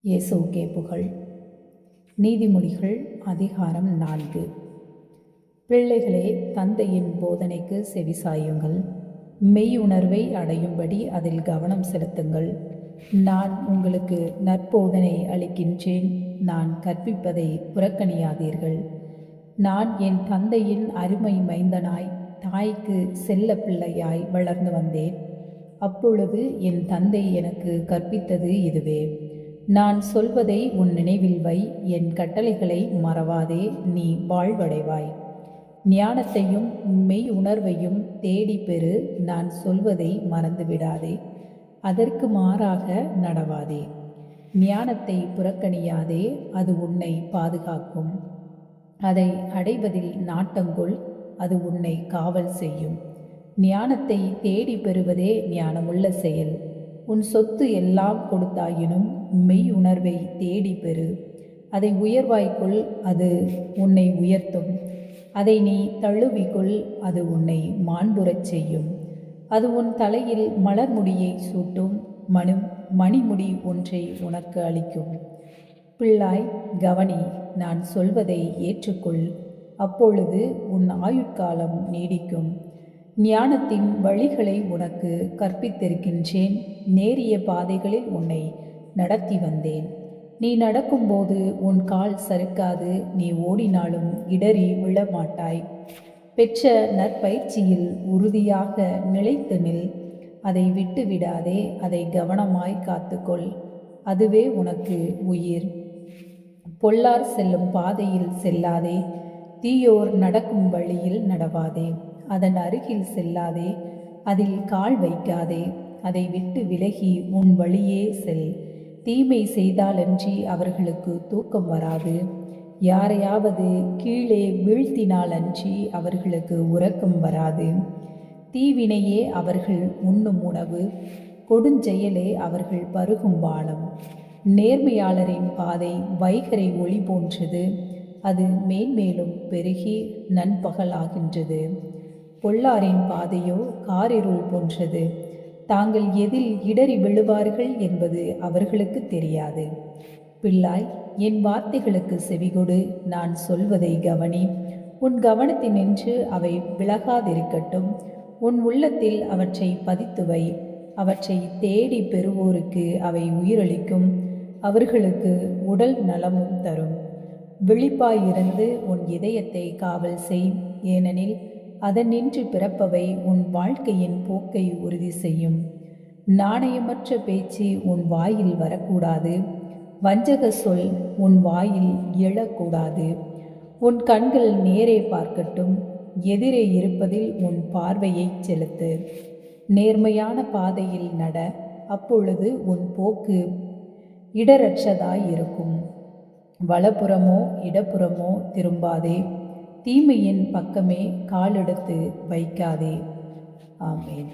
இயேசுவுக்கே புகழ். நீதிமொழிகள் அதிகாரம் 4. பிள்ளைகளே, தந்தையின் போதனைக்கு செவிசாயுங்கள். மெய்யுணர்வை அடையும்படி அதில் கவனம் செலுத்துங்கள். நான் உங்களுக்கு நற்போதனை அளிக்கின்றேன். நான் கற்பிப்பதை புறக்கணியாதீர்கள். நான் என் தந்தையின் அருமை மைந்தனாய் தாய்க்கு செல்ல பிள்ளையாய் வளர்ந்து வந்தேன். அப்பொழுது என் தந்தை எனக்கு கற்பித்தது இதுவே: நான் சொல்வதை உன் நினைவில் வை, என் கட்டளைகளை மறவாதே, நீ வாழ்வடைவாய். ஞானத்தையும் மெய் உணர்வையும் தேடி பெறு. நான் சொல்வதை மறந்துவிடாதே, அதற்கு மாறாக நடவாதே. ஞானத்தை புறக்கணியாதே, அது உன்னை பாதுகாக்கும். அதை அடைவதில் நாட்டங்கொள், அது உன்னை காவல் செய்யும். ஞானத்தை தேடி பெறுவதே ஞானமுள்ள செயல். உன் சொத்து எல்லாம் கொடுத்தாயினும் மெய் உணர்வை தேடி பெறு. அதை உயர்வாய்க்குள், அது உன்னை உயர்த்தும். அதை நீ தழுவிக்கொள், அது உன்னை மாண்புறச் செய்யும். அது உன் தலையில் மலர்முடியை சூட்டும், மணிமுடி ஒன்றை உனக்கு அளிக்கும். பிள்ளாய், கவனி, நான் சொல்வதை ஏற்றுக்கொள். அப்பொழுது உன் ஆயுட்காலம் நீடிக்கும். ஞானத்தின் வழிகளை உனக்கு கற்பித்திருக்கின்றேன். நேரிய பாதைகளில் உன்னை நடத்தி வந்தேன். நீ நடக்கும்போது உன் கால் சறுக்காது, நீ ஓடினாலும் இடறி விழமாட்டாய். பெற்ற நற்பயிற்சியில் உறுதியாக நிலைத்து நில். அதை விட்டு விடாதே, அதை கவனமாய் காத்துக்கொள். அதுவே உனக்கு உயிர். பொல்லார் செல்லும் பாதையில் செல்லாதே, தீயோர் நடக்கும் வழியில் நடவாதே. அதன் அருகில் செல்லாதே, அதில் கால் வைக்காதே. அதை விட்டு விலகி உன் வழியே செல். தீமை செய்தாலன்றி அவர்களுக்கு தூக்கம் வராது. யாரையாவது கீழே வீழ்த்தினாலன்றி அவர்களுக்கு உறக்கம் வராது. தீவினையே அவர்கள் உண்ணும் உணவு, கொடுஞ்செயலே அவர்கள் பருகும் பானம். நேர்மையாளரின் பாதை வைகரை ஒளி போன்றது, அது மேன்மேலும் பெருகி நண்பகலாகின்றது. பொல்லாரின் பாதையோ காரிருள் போன்றது, தாங்கள் எதில் இடறி விழுவார்கள் என்பது அவர்களுக்கு தெரியாது. பிள்ளாய், என் வார்த்தைகளுக்கு செவிகொடு. நான் சொல்வதை கவனி. உன் கவனத்தினின்று அவை விலகாதிருக்கட்டும். உன் உள்ளத்தில் அவற்றை பதித்துவை. அவற்றை தேடி பெறுவோருக்கு அவை உயிரளிக்கும், அவர்களுக்கு உடல் நலமும் தரும். விழிப்பாயிருந்து உன் இதயத்தை காவல் செய், ஏனெனில் அதனின்று பிறப்பவை உன் வாழ்க்கையின் போக்கை உறுதி செய்யும். நாணயமற்ற பேச்சு உன் வாயில் வரக்கூடாது. வஞ்சக சொல் உன் வாயில் எழக்கூடாது. உன் கண்கள் நேரே பார்க்கட்டும், எதிரே இருப்பதில் உன் பார்வையை செலுத்து. நேர்மையான பாதையில் நட, அப்பொழுது உன் போக்கு இடரற்றதாயிருக்கும். வலப்புறமோ இடப்புறமோ திரும்பாதே, தீமையின் பக்கமே காலெடுத்து வைக்காதே. ஆமென்.